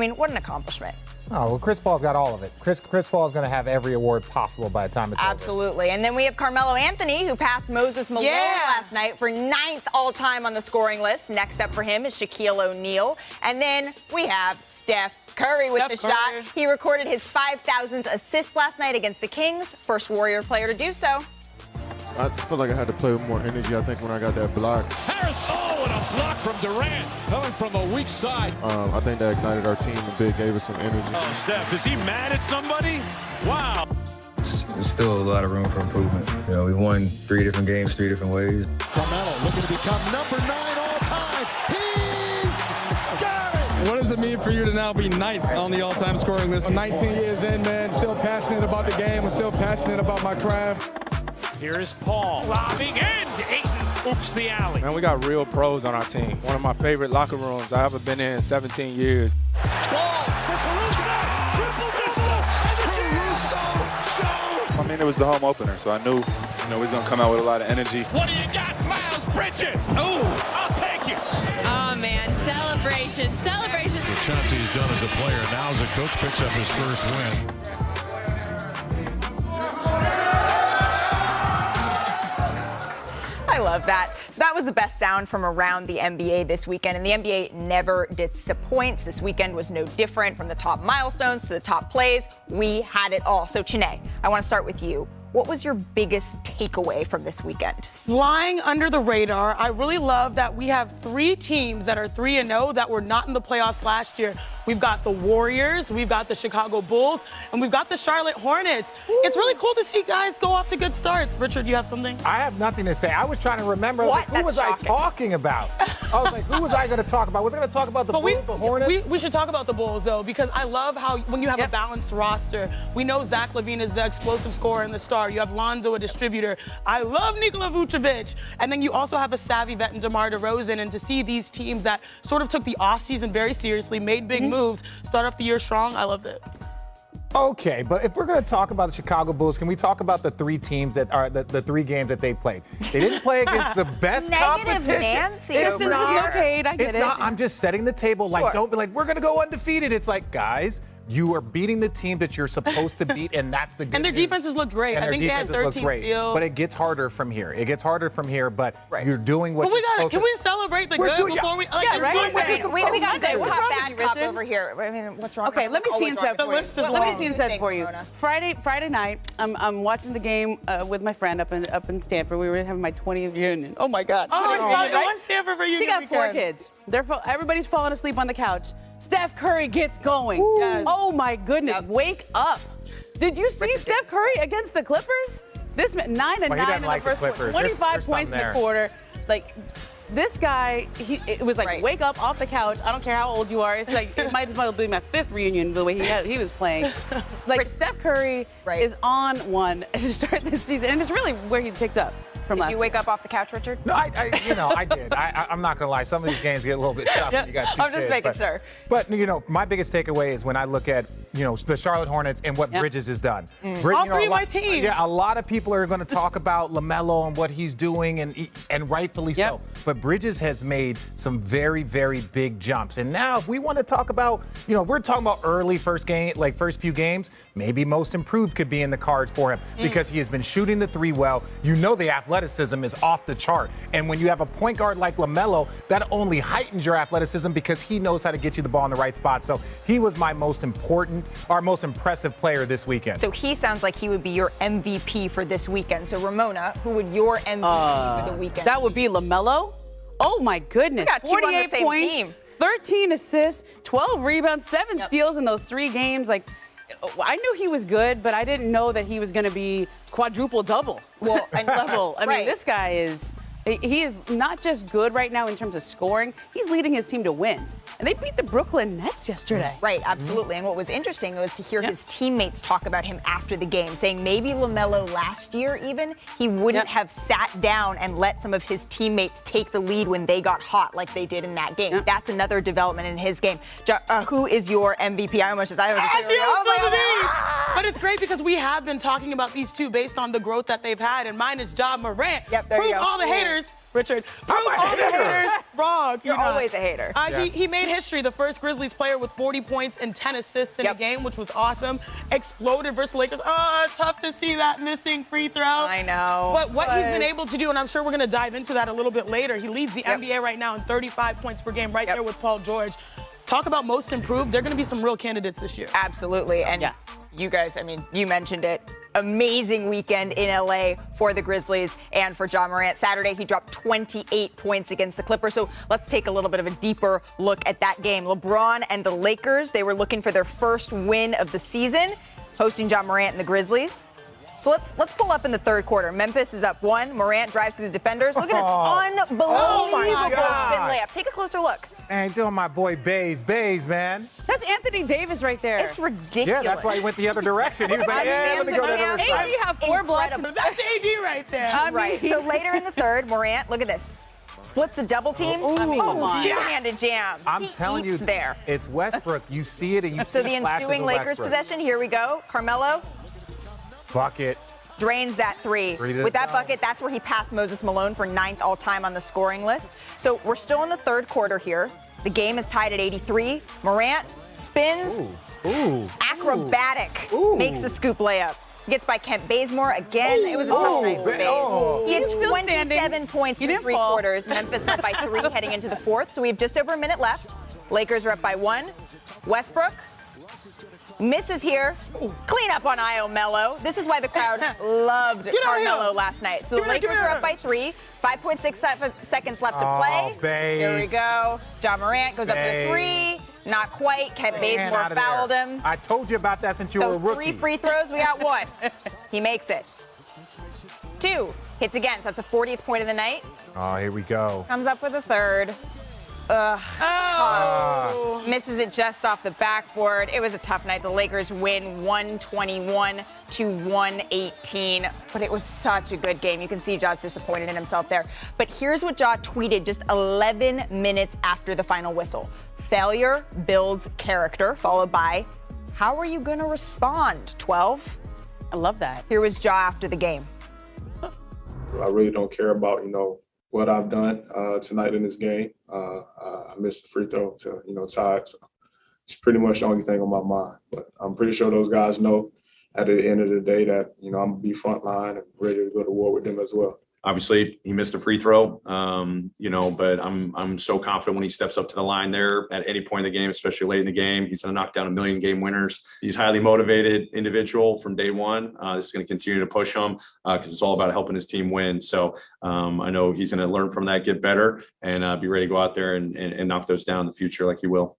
mean, what an accomplishment. Oh, well, Chris Paul's got all of it. Chris Paul's going to have every award possible by the time it's over. Absolutely. And then we have Carmelo Anthony, who passed Moses Malone last night for 9th all-time on the scoring list. Next up for him is Shaquille O'Neal. And then we have Steph Curry with the shot. He recorded his 5,000th assist last night against the Kings. First Warrior player to do so. I feel like I had to play with more energy, I think, when I got that block. Harris, and a block from Durant, coming from a weak side. I think that ignited our team a bit, gave us some energy. Oh, Steph, is he mad at somebody? Wow. There's still a lot of room for improvement. You know, we won 3 different games, 3 different ways. Carmelo looking to become number 9 all time. He's got it! What does it mean for you to now be 9th on the all-time scoring list? I'm 19 years in, man, still passionate about the game. I'm still passionate about my craft. Here's Paul, lobbing in. Ayton oops the alley. Man, we got real pros on our team. One of my favorite locker rooms I haven't been in 17 years. Ball for Caruso, triple missile, and the Caruso show. I mean, it was the home opener, so I knew, he's going to come out with a lot of energy. What do you got, Miles Bridges? Ooh, I'll take it. Oh, man, celebration. What Chauncey's done as a player, now as a coach, picks up his first win. I love that. So that was the best sound from around the NBA this weekend, and the NBA never disappoints. This weekend was no different. From the top milestones to the top plays, we had it all. So, Chiney, I want to start with you. What was your biggest takeaway from this weekend? Flying under the radar. I really love that we have 3 teams that are 3-0 that were not in the playoffs last year. We've got the Warriors, we've got the Chicago Bulls, and we've got the Charlotte Hornets. Ooh. It's really cool to see guys go off to good starts. Richard, you have something? I have nothing to say. I was trying to remember, who was I talking about? I was like, who was I going to talk about? Was I going to talk about the Bulls, the Hornets? We should talk about the Bulls, though, because I love how when you have a balanced roster, we know Zach LaVine is the explosive scorer and the star. You have Lonzo, a distributor. I love Nikola Vucevic. And then you also have a savvy vet in DeMar DeRozan. And to see these teams that sort of took the offseason very seriously, made big moves, start off the year strong, I loved it. Okay, but if we're going to talk about the Chicago Bulls, can we talk about the 3 teams that are the 3 games that they played? They didn't play against the best competition. Nancy. It's not. Okay, I get it's it. not. I'm just setting the table. Like, don't be like, we're going to go undefeated. It's like, guys, you are beating the team that you're supposed to beat, and that's the good And their news. defenses look great. And I think they had 13 steals. But it gets harder from here. but you're doing what you're supposed to. Can we celebrate the good before we? We got Okay, good what's cop, wrong bad with you, cop Richard? over here. I mean, what's wrong? Okay, let me see inside for you. Let me see inside for you. Rona? Friday night, I'm watching the game with my friend up in Stanford. We were having my 20th reunion. Oh my God! Oh, I want Stanford reunion. She got 4 kids. Everybody's falling asleep on the couch. Steph Curry gets going. Yes. Oh my goodness! Wake up! Did you see Steph Curry against the Clippers? This 9 and 9 in the first quarter, 25 points in the quarter. Like, this guy, it was like, wake up off the couch. I don't care how old you are. It's like, it might as well be my 5th reunion the way he was playing. Like, Steph Curry is on one to start this season, and it's really where he picked up from last year. Did you wake up off the couch, Richard? No, I did. I'm not going to lie. Some of these games get a little bit tough when you got 2 I'm just kids, making sure. But, my biggest takeaway is when I look at, the Charlotte Hornets and what Bridges has done. All 3 of my teams. Yeah, a lot of people are going to talk about LaMelo and what he's doing, and rightfully so. But Bridges has made some very, very big jumps. And now if we want to talk about, we're talking about early first few games, maybe most improved could be in the cards for him because he has been shooting the 3 well. The athleticism is off the chart. And when you have a point guard like LaMelo, that only heightens your athleticism because he knows how to get you the ball in the right spot. So he was my most impressive player this weekend. So he sounds like he would be your MVP for this weekend. So Ramona, who would your MVP for the weekend? That would be LaMelo. Oh my goodness. We got 2 on the same 48 points, team. 13 assists, 12 rebounds, 7 steals in those 3 games. Like, I knew he was good, but I didn't know that he was going to be quadruple double. Well, and level. I mean, this guy is He is not just good right now in terms of scoring, he's leading his team to wins. And they beat the Brooklyn Nets yesterday. Right, absolutely. And what was interesting was to hear his teammates talk about him after the game, saying maybe LaMelo last year even, he wouldn't have sat down and let some of his teammates take the lead when they got hot like they did in that game. That's another development in his game. Who is your MVP? But it's great because we have been talking about these two based on the growth that they've had, and mine is Ja Morant. Yep, there you go. All the haters. Richard. I'm a all the hater. haters wrong. You're always a hater. Yes. He made history, the first Grizzlies player with 40 points and 10 assists in a game, which was awesome. Exploded versus Lakers. Oh, tough to see that missing free throw. I know. But what he's been able to do, and I'm sure we're going to dive into that a little bit later, he leads the NBA right now in 35 points per game, right there with Paul George. Talk about most improved. They're going to be some real candidates this year. Absolutely. And you guys, I mean, you mentioned it. Amazing weekend in LA for the Grizzlies and for Ja Morant. Saturday, he dropped 28 points against the Clippers. So let's take a little bit of a deeper look at that game. LeBron and the Lakers, they were looking for their first win of the season, hosting Ja Morant and the Grizzlies. So let's pull up in the third quarter. Memphis is up 1. Morant drives through the defenders. Look at this unbelievable spin layup. Take a closer look. And doing my boy Baze, man. That's Anthony Davis right there. It's ridiculous. Yeah, that's why he went the other direction. He was like, let me go to the other side. You have 4 blocks. That's AD right there. Right. So later in the third, Morant, look at this. Splits the double team. Two-handed jam. I'm telling you, there. It's Westbrook. You see it and you see So the flashes ensuing of Lakers Westbrook. possession, here we go. Carmelo Bucket. drains that three. With that bucket, that's where he passed Moses Malone for 9th all-time on the scoring list. So we're still in the third quarter here. The game is tied at 83. Morant spins. Acrobatic. Makes a scoop layup. Gets by Kent Bazemore again. It was a tough night for Baze. He had 27 points in 3 quarters. Memphis up by 3 heading into the fourth. So we have just over a minute left. Lakers are up by 1. Westbrook misses here. Clean up on Melo. This is why the crowd loved Carmelo last night. So the Lakers are up by 3. 5.6 seconds left to play. Baze. Here we go. Ja Morant goes up to 3. Not quite. Kent Bazemore fouled him. I told you about that since you were a rookie. 3 free throws. We got 1. He makes it. 2. Hits again. So that's a 40th point of the night. Oh, here we go. Comes up with a 3rd. Misses it just off the backboard. It was a tough night. The Lakers win 121-118. But it was such a good game. You can see Ja's disappointed in himself there. But here's what Ja tweeted just 11 minutes after the final whistle. Failure builds character, followed by, how are you going to respond, 12? I love that. Here was Ja after the game. I really don't care about, what I've done tonight in this game. I missed the free throw to, tie it. So it's pretty much the only thing on my mind. But I'm pretty sure those guys know at the end of the day that, I'm going to be front line and ready to go to war with them as well. Obviously, he missed a free throw, but I'm so confident when he steps up to the line there at any point in the game, especially late in the game. He's going to knock down 1 million game winners. He's a highly motivated individual from day one. This is going to continue to push him because it's all about helping his team win. So I know he's going to learn from that, get better, and be ready to go out there and knock those down in the future like he will.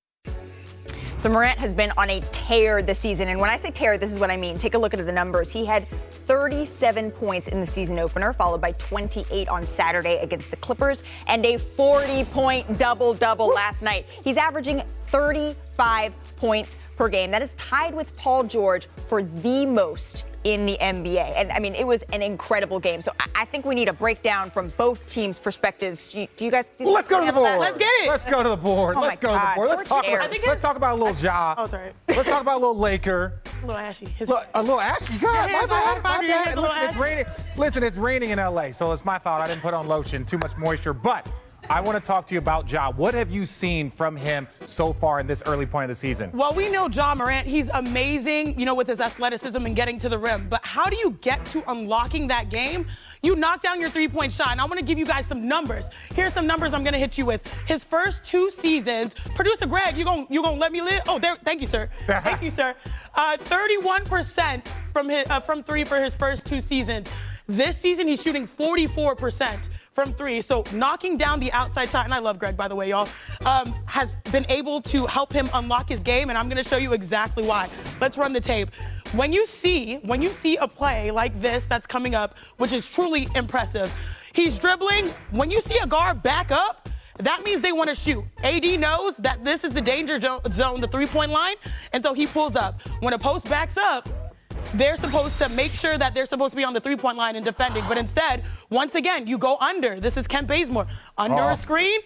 So Morant has been on a tear this season. And when I say tear, this is what I mean. Take a look at the numbers. He had 37 points in the season opener, followed by 28 on Saturday against the Clippers, and a 40-point double-double last night. He's averaging 35 points per game. That is tied with Paul George for the most in the NBA. And I mean, it was an incredible game. So I think we need a breakdown from both teams' perspectives. Do you guys? Let's go to the board. Let's get it. Let's go to the board. Let's go to the board. Let's talk about a little Ja. Oh, sorry. Let's talk about a little Laker. A little ashy. A little ashy. God, my bad. A little Listen, it's raining. Listen, it's raining in LA, so it's my fault. I didn't put on lotion. Too much moisture. But I want to talk to you about Ja. What have you seen from him so far in this early point of the season? Well, we know Ja Morant, he's amazing, with his athleticism and getting to the rim. But how do you get to unlocking that game? You knock down your 3-point shot. And I want to give you guys some numbers. Here's some numbers I'm going to hit you with. His first 2 seasons, producer Greg, you gonna let me live? Oh, there. Thank you, sir. Thank you, sir. 31% from 3 for his first 2 seasons. This season, he's shooting 44% from 3. So knocking down the outside shot, and I love Greg, by the way, y'all, has been able to help him unlock his game, and I'm going to show you exactly why. Let's run the tape. When you see a play like this that's coming up, which is truly impressive, he's dribbling. When you see a guard back up, that means they want to shoot. AD knows that this is the danger zone, the 3-point line, and so he pulls up. When a post backs up, they're supposed to make sure that they're supposed to be on the 3-point line and defending. But instead, once again, you go under. This is Kent Bazemore. Under a screen.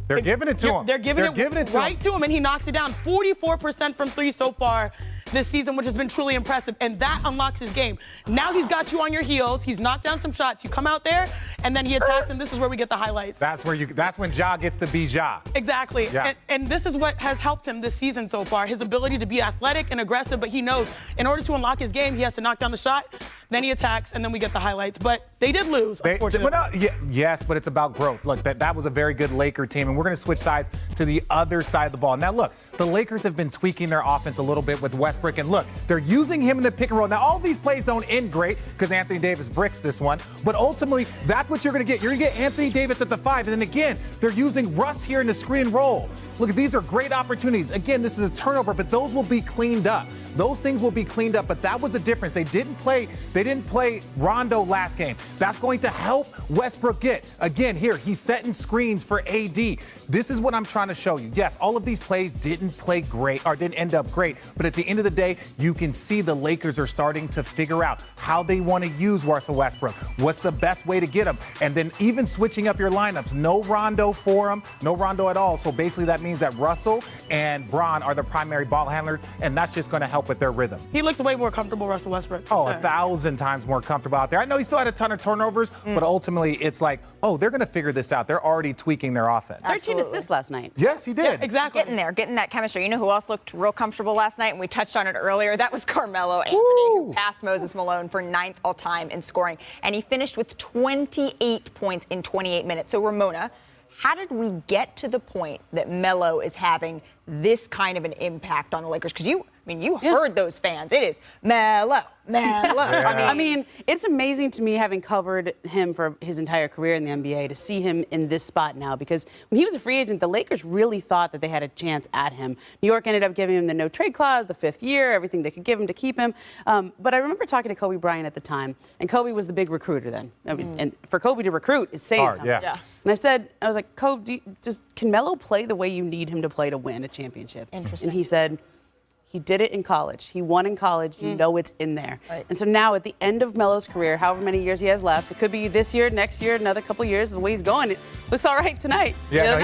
They're giving it to him. They're giving it right to him, and he knocks it down. 44% from 3 so far. this season, which has been truly impressive, and that unlocks his game. Now he's got you on your heels. He's knocked down some shots. You come out there, and then he attacks, and this is where we get the highlights. That's when Ja gets to be Ja. Exactly. Yeah. And this is what has helped him this season so far, his ability to be athletic and aggressive, but he knows in order to unlock his game, he has to knock down the shot, then he attacks, and then we get the highlights. But they did lose, unfortunately. Yes, but it's about growth. Look, that was a very good Laker team, and we're going to switch sides to the other side of the ball. Now, look, the Lakers have been tweaking their offense a little bit with Westbrook, and look, they're using him in the pick and roll. Now, all these plays don't end great because Anthony Davis bricks this one, but ultimately, that's what you're going to get. You're going to get Anthony Davis at the 5, and then again, they're using Russ here in the screen and roll. Look, these are great opportunities. Again, this is a turnover, but those will be cleaned up. Those things will be cleaned up, but that was the difference. They didn't play Rondo last game. That's going to help Westbrook get. Again, here, he's setting screens for AD. This is what I'm trying to show you. Yes, all of these plays didn't play great or didn't end up great, but at the end of the day, you can see the Lakers are starting to figure out how they want to use Russell Westbrook. What's the best way to get him? And then even switching up your lineups. No Rondo for him, no Rondo at all. So basically that means that Russell and Bron are the primary ball handlers, and that's just going to help with their rhythm. He looks way more comfortable, Russell Westbrook. Oh, 1,000 times more comfortable out there. I know he still had a ton of turnovers, but ultimately it's like, oh, they're going to figure this out. They're already tweaking their offense. 13 assists last night. Yes, he did. Yeah, exactly. Getting that chemistry. You know who else looked real comfortable last night? And we touched on it earlier. That was Carmelo Anthony, who passed Moses Malone for 9th all-time in scoring. And he finished with 28 points in 28 minutes. So, Ramona, how did we get to the point that Melo is having this kind of an impact on the Lakers? Because you heard those fans. It is Melo. Yeah. I mean, it's amazing to me, having covered him for his entire career in the NBA, to see him in this spot now. Because when he was a free agent, the Lakers really thought that they had a chance at him. New York ended up giving him the no-trade clause, the 5th year, everything they could give him to keep him. But I remember talking to Kobe Bryant at the time, and Kobe was the big recruiter then. I mean, and for Kobe to recruit is saying hard, something. yeah. And I was like, Kobe, can Melo play the way you need him to play to win a championship? Interesting. And he said, he did it in college. He won in college. You know it's in there. Right. And so now at the end of Melo's career, however many years he has left, it could be this year, next year, another couple years, the way he's going, it looks all right tonight. Yeah,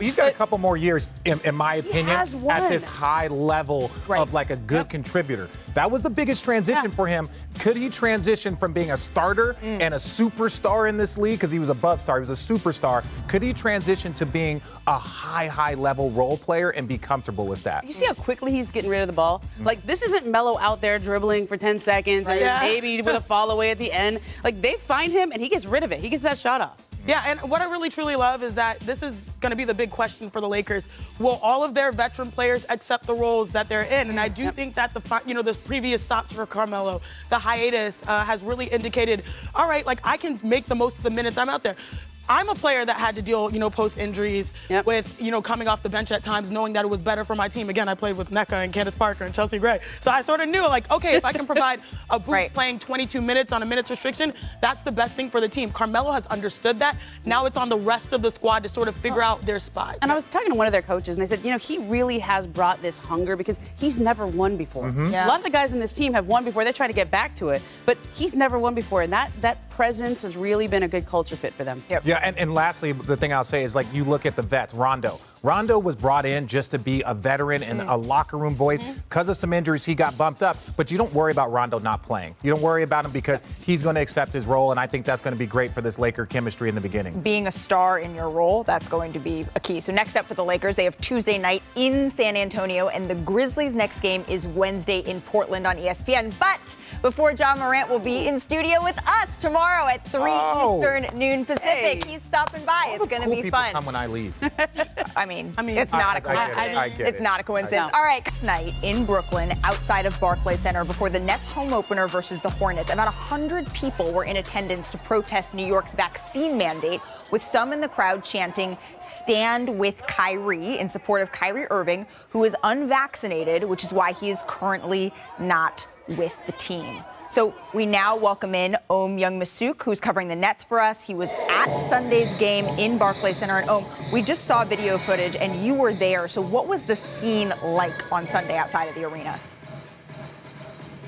he's got a couple more years, in my opinion, at this high level of like a good contributor. That was the biggest transition for him. Could he transition from being a starter and a superstar in this league, because he was above star, he was a superstar? Could he transition to being a high level role player and be comfortable with that? You see how quickly he's getting rid of the ball? Like, this isn't Melo out there dribbling for 10 seconds and maybe with a fall away at the end. Like, they find him and he gets rid of it. He gets that shot off. Yeah, and what I really truly love is that this is going to be the big question for the Lakers. Will all of their veteran players accept the roles that they're in? And I do think that the previous stops for Carmelo, the hiatus, has really indicated, all right, like, I can make the most of the minutes I'm out there. I'm a player that had to deal, post injuries with, coming off the bench at times, knowing that it was better for my team. Again, I played with Nneka and Candace Parker and Chelsea Gray. So I sort of knew, like, okay, if I can provide a boost playing 22 minutes on a minutes restriction, that's the best thing for the team. Carmelo has understood that. Now it's on the rest of the squad to sort of figure out their spot. And I was talking to one of their coaches, and they said, he really has brought this hunger because he's never won before. A lot of the guys in this team have won before. They're trying to get back to it, but he's never won before, and that presence has really been a good culture fit for them. Yeah, and lastly, the thing I'll say is, like, you look at the vets. Rondo was brought in just to be a veteran and a locker room voice. Because of some injuries, he got bumped up. But you don't worry about Rondo not playing. You don't worry about him because he's going to accept his role, and I think that's going to be great for this Laker chemistry in the beginning. Being a star in your role, that's going to be a key. So next up for the Lakers, they have Tuesday night in San Antonio, and the Grizzlies' next game is Wednesday in Portland on ESPN. But before John Morant will be in studio with us tomorrow at 3 Eastern, noon Pacific. He's stopping by. It's going to be fun. Come when I leave. I mean, it's not a coincidence. I get it. It's not a coincidence. All right, last night in Brooklyn, outside of Barclays Center, before the Nets home opener versus the Hornets, about 100 people were in attendance to protest New York's vaccine mandate, with some in the crowd chanting, "Stand with Kyrie," in support of Kyrie Irving, who is unvaccinated, which is why he is currently not with the team. So we now welcome in Om Young-Masuk, who's covering the Nets for us. He was at Sunday's game in Barclays Center. And Om, we just saw video footage, and you were there. So what was the scene like on Sunday outside of the arena?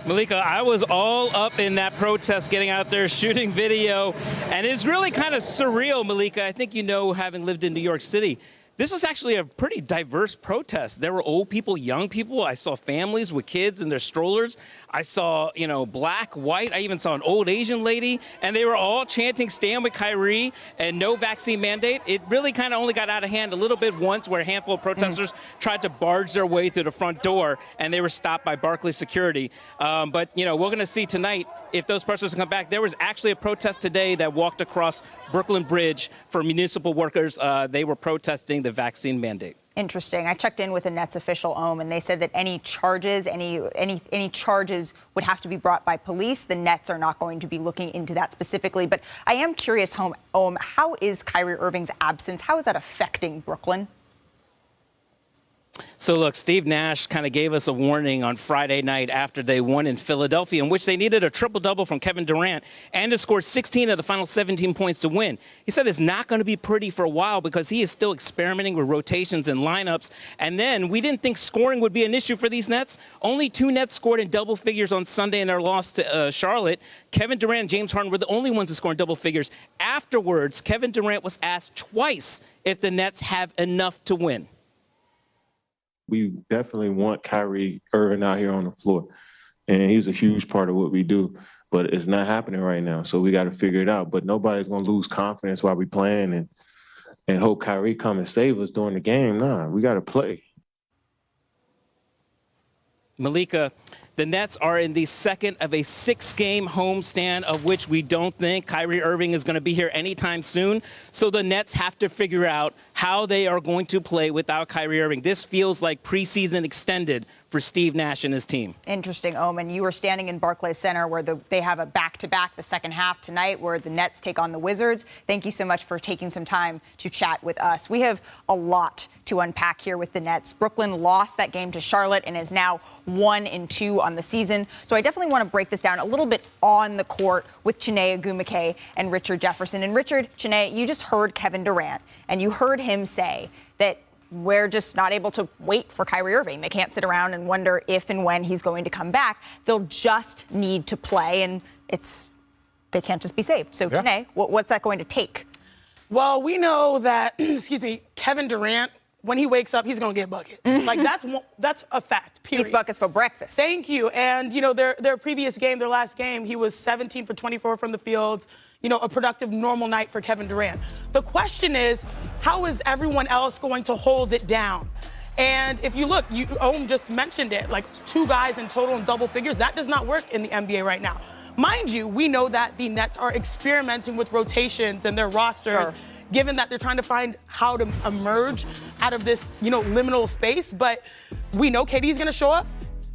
Malika, I was all up in that protest, getting out there, shooting video. And it's really kind of surreal, Malika. I think having lived in New York City, this was actually a pretty diverse protest. There were old people, young people. I saw families with kids in their strollers. I saw, black, white. I even saw an old Asian lady. And they were all chanting, "Stand with Kyrie," and no vaccine mandate. It really kind of only got out of hand a little bit once, where a handful of protesters tried to barge their way through the front door, and they were stopped by Barclays security. But we're going to see tonight if those protesters come back. There was actually a protest today that walked across Brooklyn Bridge for municipal workers. They were protesting the vaccine mandate. Interesting. I checked in with a Nets official, and they said that any charges, any charges would have to be brought by police. The Nets are not going to be looking into that specifically. But I am curious, how is Kyrie Irving's absence? How is that affecting Brooklyn? So, look, Steve Nash kind of gave us a warning on Friday night after they won in Philadelphia, in which they needed a triple-double from Kevin Durant and to score 16 of the final 17 points to win. He said it's not going to be pretty for a while because he is still experimenting with rotations and lineups. And then we didn't think scoring would be an issue for these Nets. Only 2 Nets scored in double figures on Sunday in their loss to Charlotte. Kevin Durant and James Harden were the only ones to score in double figures. Afterwards, Kevin Durant was asked twice if the Nets have enough to win. We definitely want Kyrie Irving out here on the floor, and he's a huge part of what we do, but it's not happening right now, so we got to figure it out. But nobody's going to lose confidence while we playing and hope Kyrie come and save us during the game. Nah, we got to play. Malika, the Nets are in the second of a 6-game homestand, of which we don't think Kyrie Irving is going to be here anytime soon. So the Nets have to figure out how they are going to play without Kyrie Irving. This feels like preseason extended for Steve Nash and his team. Interesting, Omen. You were standing in Barclays Center where they have a back-to-back the second half tonight where the Nets take on the Wizards. Thank you so much for taking some time to chat with us. We have a lot to unpack here with the Nets. Brooklyn lost that game to Charlotte and is now 1-2 on the season. So I definitely want to break this down a little bit on the court with Chiney Ogwumike and Richard Jefferson. And Richard, Chiney, you just heard Kevin Durant, and you heard him say that we're just not able to wait for Kyrie Irving. They can't sit around and wonder if and when he's going to come back. They'll just need to play, and they can't just be saved. So, yeah. Chiney, what's that going to take? Well, we know that, Kevin Durant, when he wakes up, he's going to get buckets. Like, that's a fact, period. Eats buckets for breakfast. Thank you. And, their previous game, their last game, he was 17 for 24 from the field. A productive, normal night for Kevin Durant. The question is, how is everyone else going to hold it down? And if you look, Ohm just mentioned it, like 2 guys in total in double figures. That does not work in the NBA right now. Mind you, we know that the Nets are experimenting with rotations and their rosters, sure, given that they're trying to find how to emerge out of this, liminal space. But we know KD's going to show up.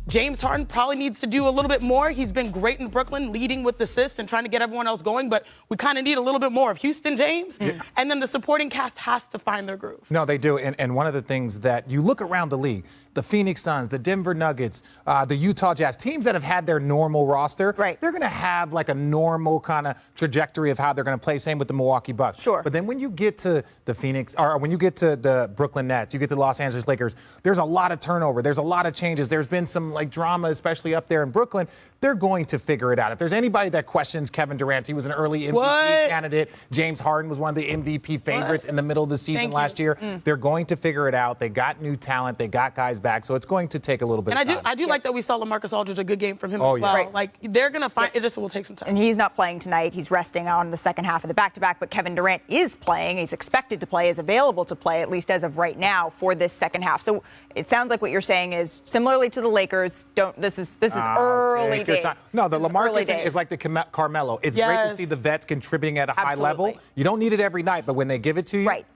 James Harden probably needs to do a little bit more. He's been great in Brooklyn, leading with assists and trying to get everyone else going, but we kind of need a little bit more of Houston James. Yeah. And then the supporting cast has to find their groove. No, they do. And one of the things that you look around the league, the Phoenix Suns, the Denver Nuggets, the Utah Jazz, teams that have had their normal roster, right, they're going to have like a normal kind of trajectory of how they're going to play. Same with the Milwaukee Bucks. Sure. But then when you get to the Phoenix, or when you get to the Brooklyn Nets, you get to the Los Angeles Lakers, there's a lot of turnover. There's a lot of changes. There's been some drama, especially up there in Brooklyn. They're going to figure it out. If there's anybody that questions Kevin Durant, he was an early MVP candidate. James Harden was one of the MVP favorites in the middle of the season last year. They're going to figure it out. They got new talent. They got guys back. So it's going to take a little bit of time. And I do like that we saw LaMarcus Aldridge, a good game from him as well. Right. Like, they're going to find it, just will take some time. And he's not playing tonight. He's resting on the second half of the back-to-back. But Kevin Durant is playing. He's expected to play, is available to play, at least as of right now, for this second half. So it sounds like what you're saying is, similarly to the Lakers, this is early days. No, the LaMarcus thing is like the Carmelo. It's great to see the vets contributing at a high level. You don't need it every night, but when they give it to you. Right.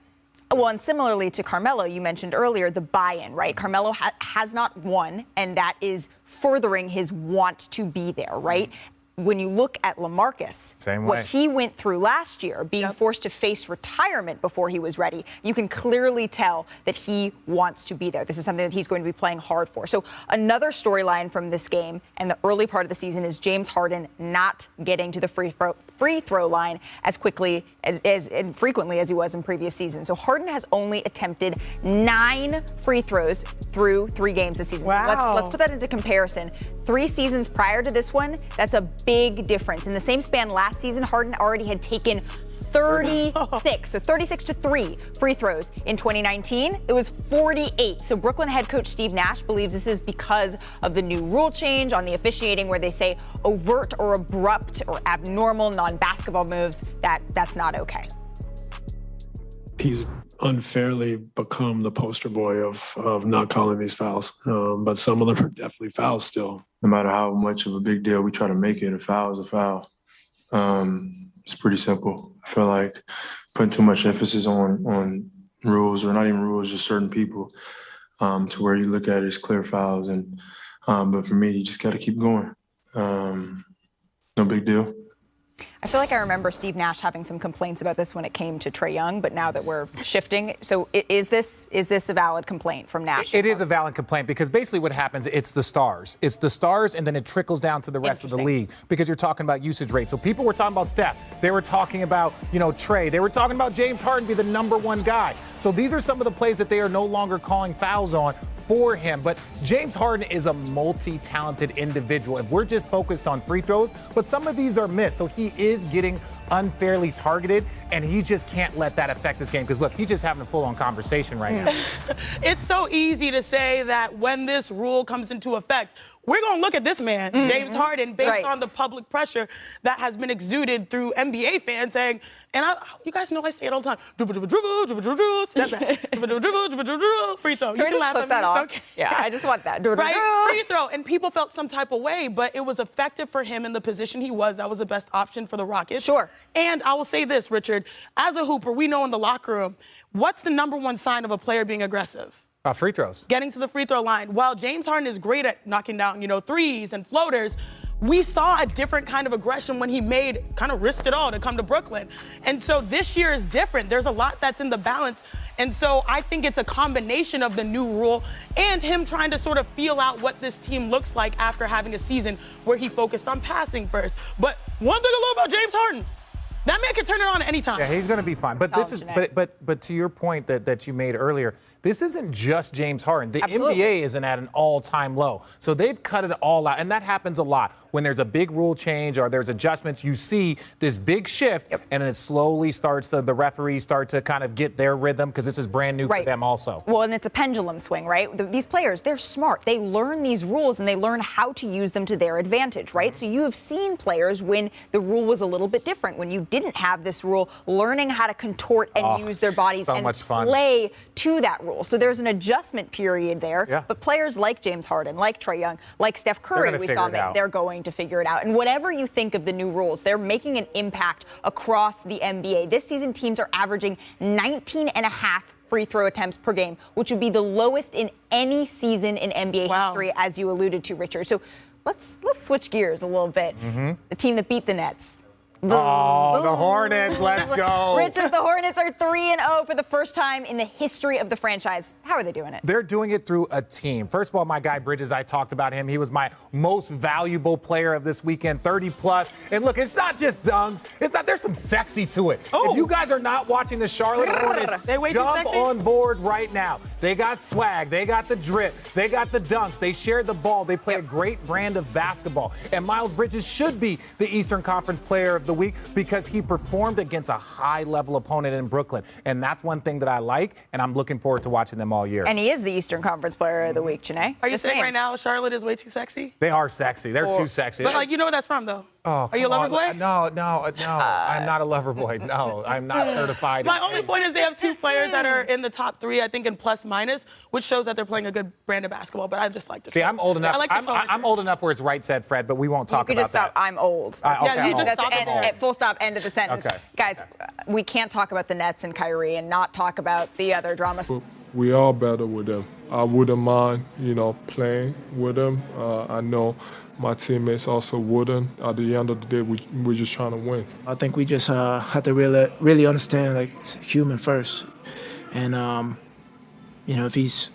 Well, and similarly to Carmelo, you mentioned earlier the buy-in, right? Carmelo has not won, and that is furthering his want to be there, right? When you look at LaMarcus, what he went through last year, being forced to face retirement before he was ready, you can clearly tell that he wants to be there. This is something that he's going to be playing hard for. So another storyline from this game and the early part of the season is James Harden not getting to the free throw line as quickly as and frequently as he was in previous seasons. So Harden has only attempted 9 free throws through 3 games this season. Wow. So let's put that into comparison. 3 seasons prior to this one, that's a big difference. In the same span last season, Harden already had taken 36, so 36-3 free throws. In 2019, it was 48. So Brooklyn head coach Steve Nash believes this is because of the new rule change on the officiating where they say overt or abrupt or abnormal non-basketball moves, that's not okay. He's unfairly become the poster boy of not calling these fouls. But some of them are definitely fouls still. No matter how much of a big deal we try to make it, a foul is a foul. It's pretty simple. I feel like putting too much emphasis on rules, or not even rules, just certain people, to where you look at it as clear fouls. And but for me, you just got to keep going. No big deal. I feel like I remember Steve Nash having some complaints about this when it came to Trae Young, but now that we're shifting, so is this a valid complaint from Nash? It is a valid complaint because basically what happens, it's the stars. It's the stars, and then it trickles down to the rest of the league because you're talking about usage rate. So people were talking about Steph. They were talking about, Trae. They were talking about James Harden be the number one guy. So these are some of the plays that they are no longer calling fouls on for him. But James Harden is a multi-talented individual. If we're just focused on free throws, but some of these are missed. So he is getting unfairly targeted, and he just can't let that affect this game. Because look, he's just having a full-on conversation right now. It's so easy to say that when this rule comes into effect, we're going to look at this man, James Harden, based on the public pressure that has been exuded through NBA fans saying, and you guys know I say it all the time, step back, free throw. You can laugh at me. It's okay. Yeah, I just want that. Right? Free throw. And people felt some type of way, but it was effective for him in the position he was. That was the best option for the Rockets. Sure. And I will say this, Richard, as a hooper, we know in the locker room, what's the number one sign of a player being aggressive? Free throws. Getting to the free throw line. While James Harden is great at knocking down, threes and floaters, we saw a different kind of aggression when he kind of risked it all to come to Brooklyn. And so this year is different. There's a lot that's in the balance. And so I think it's a combination of the new rule and him trying to sort of feel out what this team looks like after having a season where he focused on passing first. But one thing I love about James Harden, that man can turn it on at any time. Yeah, he's going to be fine. But this is, but to your point that you made earlier, this isn't just James Harden. The NBA isn't at an all-time low, so they've cut it all out, and that happens a lot when there's a big rule change or there's adjustments. You see this big shift, and it slowly starts. The referees start to kind of get their rhythm because this is brand new for them also. Well, and it's a pendulum swing, right? These players, they're smart. They learn these rules and they learn how to use them to their advantage, right? So you have seen players when the rule was a little bit different, when you didn't have this rule, learning how to contort and use their bodies and play to that rule. So there's an adjustment period there. Yeah. But players like James Harden, like Trae Young, like Steph Curry, we saw that they're going to figure it out. And whatever you think of the new rules, they're making an impact across the NBA. This season, teams are averaging 19.5 free throw attempts per game, which would be the lowest in any season in NBA history, as you alluded to, Richard. So let's switch gears a little bit. The team that beat the Nets. The Hornets, let's go. Richard, the Hornets are 3-0 for the first time in the history of the franchise. How are they doing it? They're doing it through a team. First of all, my guy Bridges, I talked about him. He was my most valuable player of this weekend, 30+. And look, it's not just dunks. There's some sexy to it. If you guys are not watching the Charlotte Hornets, jump on board right now. They got swag. They got the drip. They got the dunks. They share the ball. They play a great brand of basketball. And Miles Bridges should be the Eastern Conference Player of the Week because he performed against a high-level opponent in Brooklyn. And that's one thing that I like, and I'm looking forward to watching them all year. And he is the Eastern Conference Player of the Week, Janae. Are you saying right now Charlotte is way too sexy? They are sexy. They're too sexy. But, you know where that's from, though? Oh, are you a lover boy? No. I'm not a lover boy. No, I'm not certified. My only point is they have two players that are in the top 3, I think, in plus-minus, which shows that they're playing a good brand of basketball. But I just like to see. I'm old enough. I'm old enough where it's right said, Fred, but we won't talk about that. You could just stop. I'm old. Yeah, you just stop it. Full stop. End of the sentence. Okay. Guys, we can't talk about the Nets and Kyrie and not talk about the other dramas. We are better with them. I wouldn't mind, playing with them. I know my teammates also wouldn't. At the end of the day, we're just trying to win. I think we just have to really understand, it's human first. And, if he's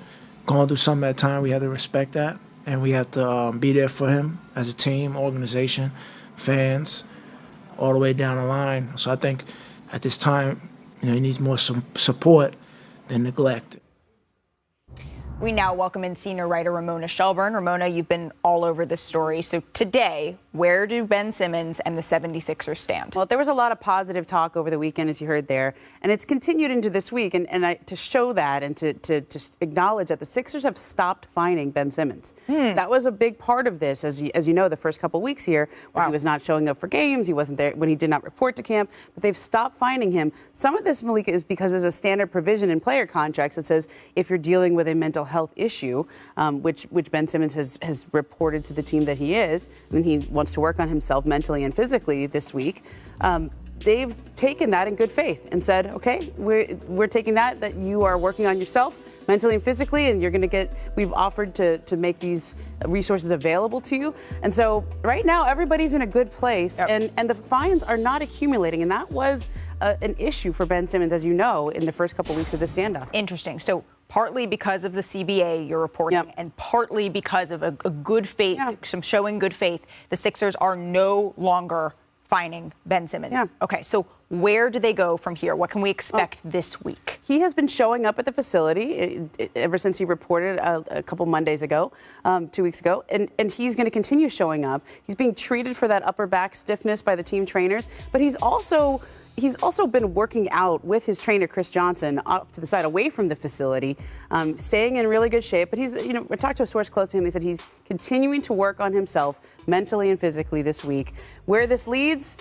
going through something at a time, we have to respect that. And we have to be there for him as a team, organization, fans, all the way down the line. So I think at this time, he needs more support than neglect. We now welcome in senior writer Ramona Shelburne. Ramona, you've been all over this story. So today, where do Ben Simmons and the 76ers stand? Well, there was a lot of positive talk over the weekend, as you heard there, and it's continued into this week. And to show that and to acknowledge that the Sixers have stopped fining Ben Simmons. That was a big part of this, as you know, the first couple weeks here, where he was not showing up for games. He wasn't there when he did not report to camp. But they've stopped fining him. Some of this, Malika, is because there's a standard provision in player contracts that says if you're dealing with a mental health issue, which Ben Simmons has reported to the team that he is, and he wants to work on himself mentally and physically this week. They've taken that in good faith and said, okay, we're taking that you are working on yourself mentally and physically, and you're going to we've offered to make these resources available to you. And so right now, everybody's in a good place, and the fines are not accumulating. And that was an issue for Ben Simmons, as you know, in the first couple weeks of the standoff. Interesting. So partly because of the CBA you're reporting, and partly because of a good faith, some showing good faith, the Sixers are no longer fining Ben Simmons. Okay, so where do they go from here? What can we expect this week? He has been showing up at the facility ever since he reported a couple Mondays ago, 2 weeks ago, and he's going to continue showing up. He's being treated for that upper back stiffness by the team trainers, but he's also been working out with his trainer, Chris Johnson, off to the side, away from the facility, staying in really good shape. But I talked to a source close to him. He said he's continuing to work on himself mentally and physically this week. Where this leads,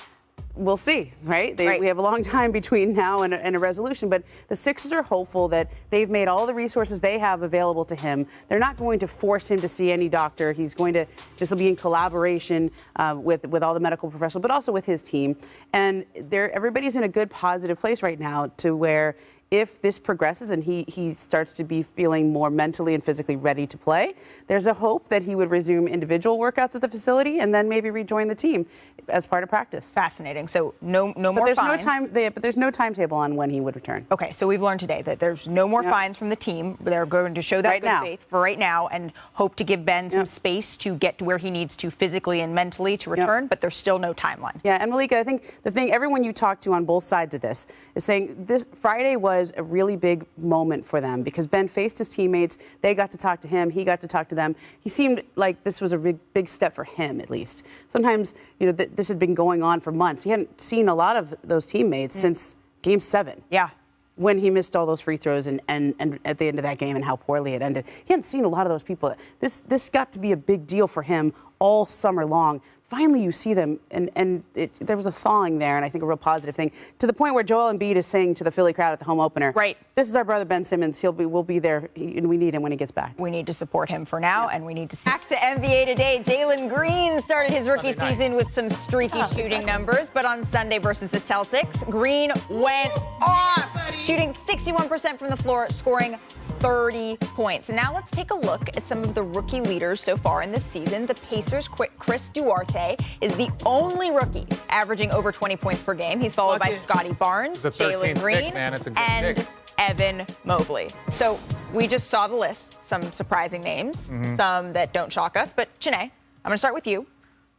we'll see, right? We have a long time between now and a resolution, but the Sixers are hopeful that they've made all the resources they have available to him. They're not going to force him to see any doctor. This will be in collaboration with all the medical professionals, but also with his team. And everybody's in a good, positive place right now to where if this progresses and he starts to be feeling more mentally and physically ready to play, there's a hope that he would resume individual workouts at the facility and then maybe rejoin the team as part of practice. Fascinating. So no more fines. But there's no timetable on when he would return. Okay, so we've learned today that there's no more fines from the team. They're going to show that good faith for right now and hope to give Ben some space to get to where he needs to physically and mentally to return, but there's still no timeline. Yeah, and Malika, I think the thing everyone you talk to on both sides of this is saying this Friday was a really big moment for them because Ben faced his teammates. They got to talk to him. He got to talk to them. He seemed like this was a big step for him, at least. Sometimes, this had been going on for months. He hadn't seen a lot of those teammates since Game 7. Yeah. When he missed all those free throws and at the end of that game and how poorly it ended. He hadn't seen a lot of those people. This got to be a big deal for him all summer long. Finally, you see them, and there was a thawing there, and I think a real positive thing, to the point where Joel Embiid is saying to the Philly crowd at the home opener, right, this is our brother Ben Simmons. We'll be there, and we need him when he gets back. We need to support him for now, and we need to see. Back to NBA today, Jalen Green started his rookie season with some streaky shooting numbers, but on Sunday versus the Celtics, Green went off, shooting 61% from the floor, scoring 30 points. And now let's take a look at some of the rookie leaders so far in this season. The Pacers' Chris Duarte is the only rookie averaging over 20 points per game. He's followed by Scotty Barnes, Jalen Green, and Evan Mobley. So we just saw the list, some surprising names, some that don't shock us. But Janae, I'm going to start with you.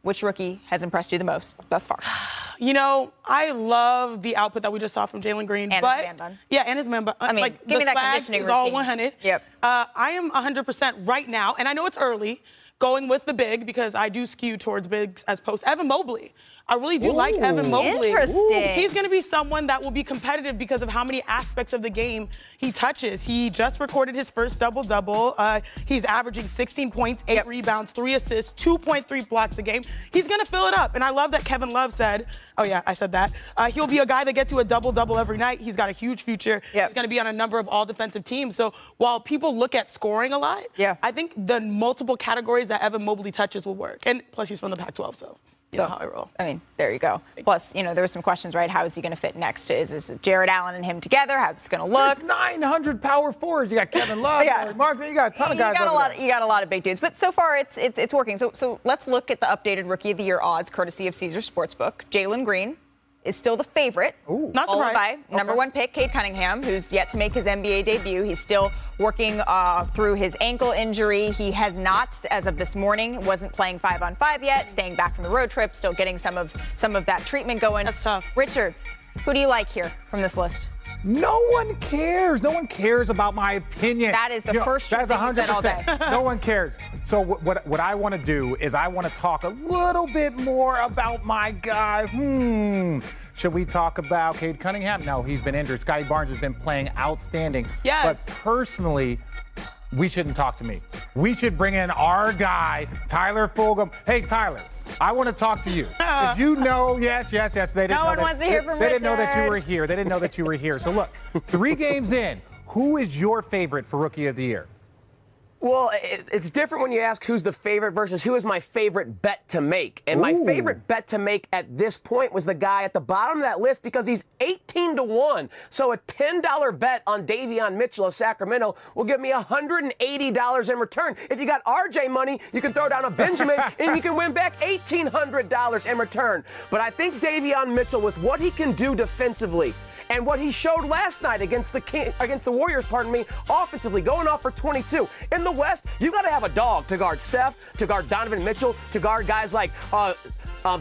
Which rookie has impressed you the most thus far? I love the output that we just saw from Jalen Green. And his man bun. Yeah, and his man bun. I mean, give me that conditioning routine. All 100. Yep. I am 100% right now, and I know it's early, going with the big because I do skew towards bigs as post. Evan Mobley. I really do like Evan Mobley. Interesting. He's going to be someone that will be competitive because of how many aspects of the game he touches. He just recorded his first double-double. He's averaging 16 points, 8 rebounds, 3 assists, 2.3 blocks a game. He's going to fill it up. And I love that Kevin Love said, oh yeah, I said that. He'll be a guy that gets you a double-double every night. He's got a huge future. He's going to be on a number of all-defensive teams. So while people look at scoring a lot, I think the multiple categories that Evan Mobley touches will work. And plus he's from the Pac-12, so. You know how I roll. I mean, there you go. Plus, there were some questions, right? How is he going to fit next to, is this Jared Allen and him together? How's this going to look? There's 900 power forwards. You got Kevin Love, Mark, you got a ton of guys. You got a lot of big dudes, but so far it's working. So let's look at the updated Rookie of the Year odds, courtesy of Caesars Sportsbook. Jalen Green is still the favorite. Not followed by number one pick, Cade Cunningham, who's yet to make his NBA debut. He's still working through his ankle injury. He has not, as of this morning, wasn't playing 5-on-5 yet, staying back from the road trip, still getting some of that treatment going. That's tough. Richard, who do you like here from this list? No one cares. No one cares about my opinion. That is the first That's thing you said all day. No one cares. So what I want to do is I want to talk a little bit more about my guy. Should we talk about Cade Cunningham? No, he's been injured. Scotty Barnes has been playing outstanding. Yes. But personally, we shouldn't talk to me. We should bring in our guy, Tyler Fulgham. Hey, Tyler, I want to talk to you. Did you know? Yes. They didn't No know one that, wants to hear from They didn't know that you Richard. were here. They didn't know that you were here. So look, 3 games in, who is your favorite for Rookie of the Year? Well, it's different when you ask who's the favorite versus who is my favorite bet to make. And my favorite bet to make at this point was the guy at the bottom of that list because he's 18-1. So a $10 bet on Davion Mitchell of Sacramento will give me $180 in return. If you got RJ money, you can throw down a Benjamin and you can win back $1,800 in return. But I think Davion Mitchell, with what he can do defensively, and what he showed last night against the Warriors, offensively, going off for 22. In the West, you got to have a dog to guard Steph, to guard Donovan Mitchell, to guard guys like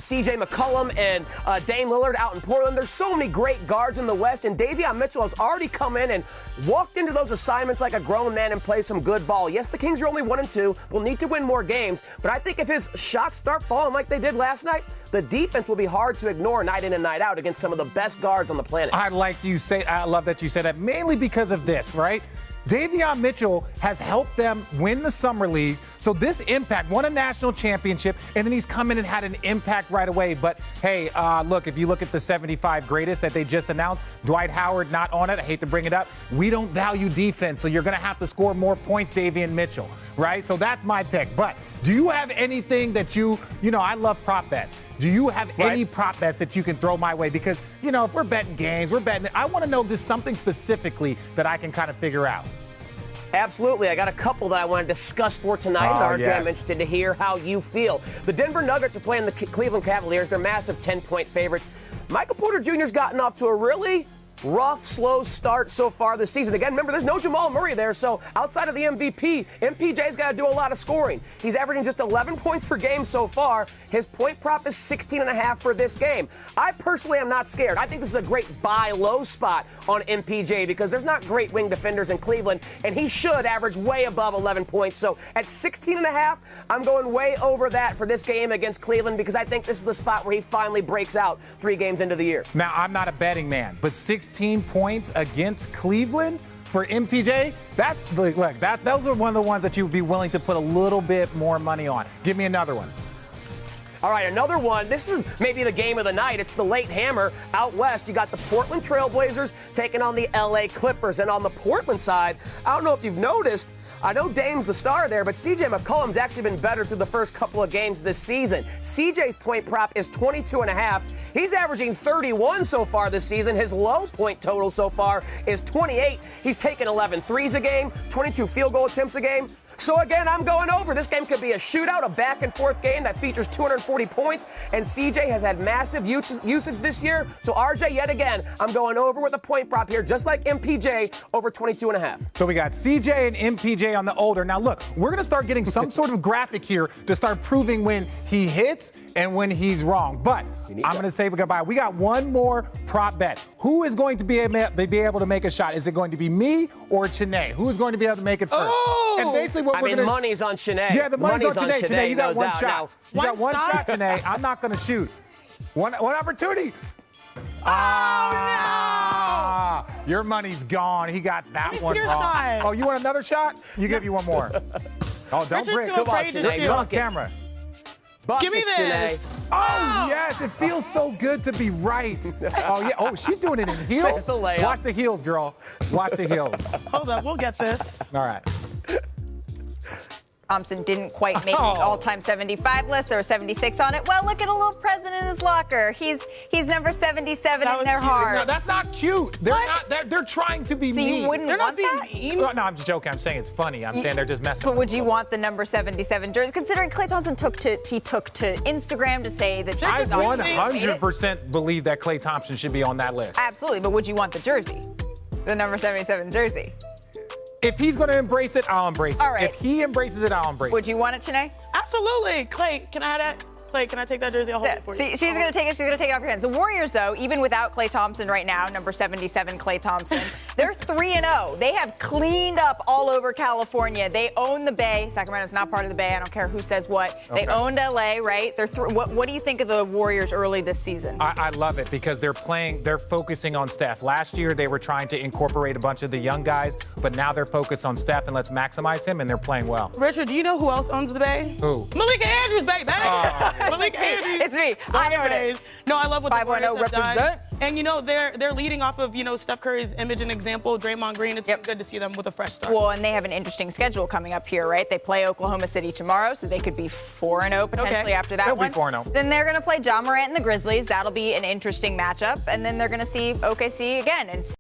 C.J. McCollum and Dame Lillard out in Portland. There's so many great guards in the West, and Davion Mitchell has already come in and walked into those assignments like a grown man and played some good ball. Yes, the Kings are only 1-2. We'll need to win more games, but I think if his shots start falling like they did last night, the defense will be hard to ignore night in and night out against some of the best guards on the planet. I love that you say that, mainly because of this, right? Davion Mitchell has helped them win the Summer League. So this impact, won a national championship, and then he's come in and had an impact right away. But hey, look, if you look at the 75 greatest that they just announced, Dwight Howard not on it. I hate to bring it up. We don't value defense, so you're going to have to score more points, Davion Mitchell, right? So that's my pick. But do you have anything that you know, I love prop bets. Do you have any prop bets that you can throw my way? Because, you know, if we're betting games, I want to know just something specifically that I can kind of figure out. Absolutely. I got a couple that I want to discuss for tonight. RJ, I'm interested to hear how you feel. The Denver Nuggets are playing the Cleveland Cavaliers. They're massive 10-point favorites. Michael Porter Jr.'s gotten off to a really rough, slow start so far this season. Again, remember, there's no Jamal Murray there, so outside of the MVP, MPJ's got to do a lot of scoring. He's averaging just 11 points per game so far. His point prop is 16.5 for this game. I personally am not scared. I think this is a great buy low spot on MPJ because there's not great wing defenders in Cleveland, and he should average way above 11 points. So at 16.5, I'm going way over that for this game against Cleveland because I think this is the spot where he finally breaks out 3 games into the year. Now, I'm not a betting man, but 16 points against Cleveland for MPJ, those are one of the ones that you would be willing to put a little bit more money on. Give me another one. All right, another one. This is maybe the game of the night. It's the late hammer out west. You got the Portland Trailblazers taking on the LA Clippers. And on the Portland side, I don't know if you've noticed, I know Dame's the star there, but C.J. McCollum's actually been better through the first couple of games this season. C.J.'s point prop is 22.5. He's averaging 31 so far this season. His low point total so far is 28. He's taken 11 threes a game, 22 field goal attempts a game. So again, I'm going over. This game could be a shootout, a back and forth game that features 240 points, and CJ has had massive usage this year. So RJ, yet again, I'm going over with a point prop here, just like MPJ, over 22.5. So we got CJ and MPJ on the older. Now look, we're going to start getting some sort of graphic here to start proving when he hits and when he's wrong. But I'm going to say goodbye. We got one more prop bet. Who is going to be able to make a shot? Is it going to be me or Chene? Who is going to be able to make it first? Oh! And basically what we're going to... money's on Chene. Yeah, the money's on Chene. Chene, you got no one doubt. shot. You got one shot, Chene. I'm not going to shoot. One opportunity. Oh, no! Your money's gone. He got that one your wrong. shot. Oh, you want another shot? Give you one more. Oh, don't Richard's break. too afraid to shoot. You're on camera. Give me this. Oh, yes. It feels so good to be right. Oh, yeah. Oh, she's doing it in heels? It's a layup. Watch the heels, girl. Watch the heels. Hold up, we'll get this. All right. Thompson didn't quite make the all-time 75 list. There were 76 on it. Well, look at a little present in his locker. He's number 77 in their heart. No, that's not cute. They're not. They're trying to be So mean. you wouldn't They're want not that? being mean. No, I'm just joking. I'm saying it's funny. I'm saying they're just messing. But would you want the number 77 jersey? Considering Klay Thompson took to Instagram to say that I 100% believe that Klay Thompson should be on that list. Absolutely, but would you want the jersey? The number 77 jersey? If he's going to embrace it, I'll embrace it. All right. If he embraces it, I'll embrace it. Would you want it, Chene? Absolutely. Clay, can I have that? Clay, can I take that jersey? I'll hold it for you. She's going to take it. She's going to take it off your hands. The Warriors, though, even without Klay Thompson right now, number 77, Klay Thompson, they're 3-0. They have cleaned up all over California. They own the Bay. Sacramento's not part of the Bay. I don't care who says what. They owned LA, right? What do you think of the Warriors early this season? I love it because they're focusing on Steph. Last year, they were trying to incorporate a bunch of the young guys, but now they're focused on Steph and let's maximize him, and they're playing well. Richard, do you know who else owns the Bay? Who? Malika Andrews, baby. Malika Andrews. It's me. I know it is. No, I love what the Warriors have represent. done. And, you know, they're leading off of, you know, Steph Curry's image and example, Draymond Green. It's been good to see them with a fresh start. Well, and they have an interesting schedule coming up here, right? They play Oklahoma City tomorrow, so they could be 4-0 potentially after that one. They'll be 4-0. Then they're going to play Ja Morant and the Grizzlies. That'll be an interesting matchup. And then they're going to see OKC again. And